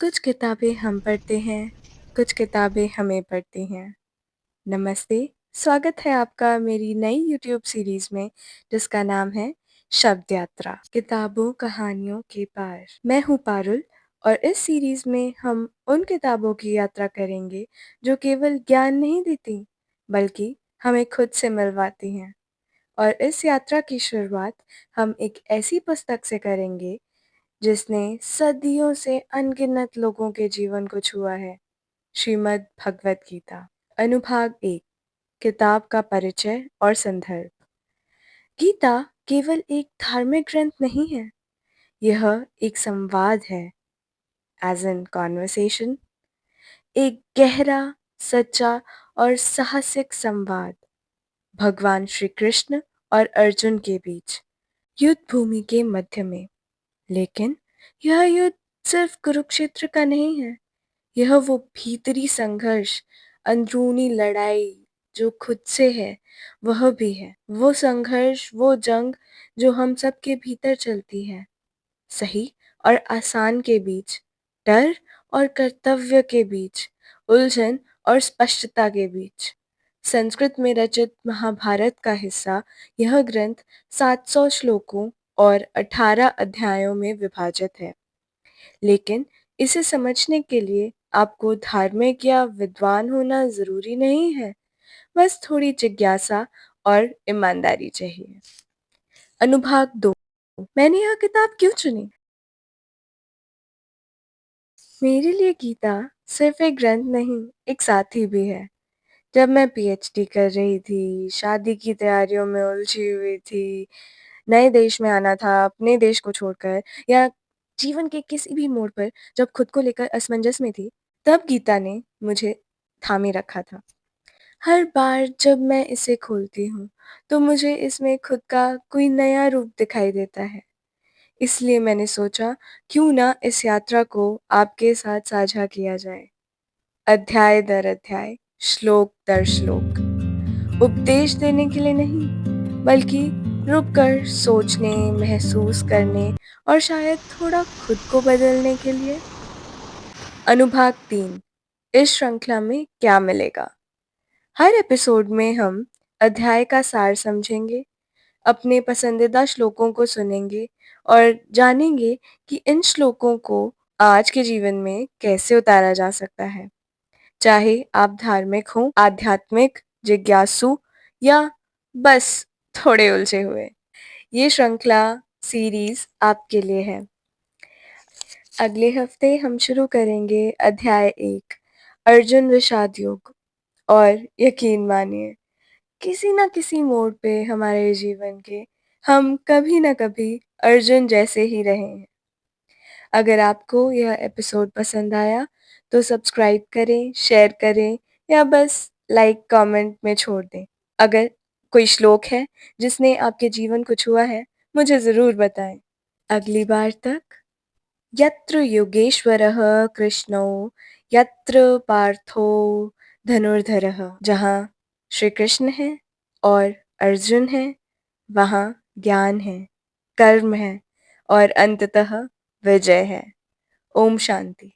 कुछ किताबें हम पढ़ते हैं, कुछ किताबें हमें पढ़ती हैं। नमस्ते, स्वागत है आपका मेरी नई यूट्यूब सीरीज़ में जिसका नाम है शब्द यात्रा, किताबों कहानियों के पार। मैं हूँ पारुल और इस सीरीज़ में हम उन किताबों की यात्रा करेंगे जो केवल ज्ञान नहीं देती, बल्कि हमें खुद से मिलवाती हैं। और इस यात्रा की शुरुआत हम एक ऐसी पुस्तक से करेंगे जिसने सदियों से अनगिनत लोगों के जीवन को छुआ है, श्रीमद् भगवत गीता। अनुभाग 1, किताब का परिचय और संदर्भ। गीता केवल एक धार्मिक ग्रंथ नहीं है, यह एक संवाद है, एज इन कॉन्वर्सेशन, एक गहरा, सच्चा और साहसिक संवाद भगवान श्री कृष्ण और अर्जुन के बीच, युद्ध भूमि के मध्य में। लेकिन यह युद्ध सिर्फ कुरुक्षेत्र का नहीं है, यह वो भीतरी संघर्ष, अंदरूनी लड़ाई जो खुद से है, वह भी है। वो संघर्ष, वो जंग जो हम सब के भीतर चलती है, सही और आसान के बीच, डर और कर्तव्य के बीच, उलझन और स्पष्टता के बीच। संस्कृत में रचित महाभारत का हिस्सा यह ग्रंथ 700 श्लोकों और 18 अध्यायों में विभाजित है। लेकिन इसे समझने के लिए आपको धार्मिक या विद्वान होना ज़रूरी नहीं है, बस थोड़ी जिज्ञासा और ईमानदारी चाहिए। अनुभाग 2, मैंने यह किताब क्यों चुनी? मेरे लिए गीता सिर्फ एक ग्रंथ नहीं, एक साथी भी है। जब मैं पीएचडी कर रही थी, शादी की तैयारियों में उलझी हुई थी, नए देश में आना था अपने देश को छोड़कर, या जीवन के किसी भी मोड़ पर जब खुद को लेकर असमंजस में थी, तब गीता ने मुझे थामे रखा था। हर बार जब मैं इसे खोलती हूँ, तो मुझे इसमें खुद का कोई नया रूप दिखाई देता है। इसलिए मैंने सोचा क्यों ना इस यात्रा को आपके साथ साझा किया जाए। अध्याय दर अध्याय, श्लोक दर श्लोक, उपदेश देने के लिए नहीं, बल्कि रुककर सोचने, महसूस करने और शायद थोड़ा खुद को बदलने के लिए। अनुभाग 3, इस श्रृंखला में क्या मिलेगा? हर एपिसोड में हम अध्याय का सार समझेंगे, अपने पसंदीदा श्लोकों को सुनेंगे और जानेंगे कि इन श्लोकों को आज के जीवन में कैसे उतारा जा सकता है। चाहे आप धार्मिक हों, आध्यात्मिक, जिज्ञासु या बस थोड़े उलझे हुए, ये श्रृंखला सीरीज आपके लिए है। अगले हफ्ते हम शुरू करेंगे अध्याय 1, अर्जुन विषाद योग। और यकीन मानिए, किसी ना किसी मोड़ पे हमारे जीवन के हम कभी ना कभी अर्जुन जैसे ही रहे हैं। अगर आपको यह एपिसोड पसंद आया तो सब्सक्राइब करें, शेयर करें या बस लाइक कमेंट में छोड़ दें। अगर कोई श्लोक है जिसने आपके जीवन को छुआ है, मुझे ज़रूर बताएं। अगली बार तक, यत्र योगेश्वरः कृष्णो यत्र पार्थो धनुर्धरः। जहाँ श्री कृष्ण है और अर्जुन है, वहाँ ज्ञान है, कर्म है और अंततः विजय है। ओम शांति।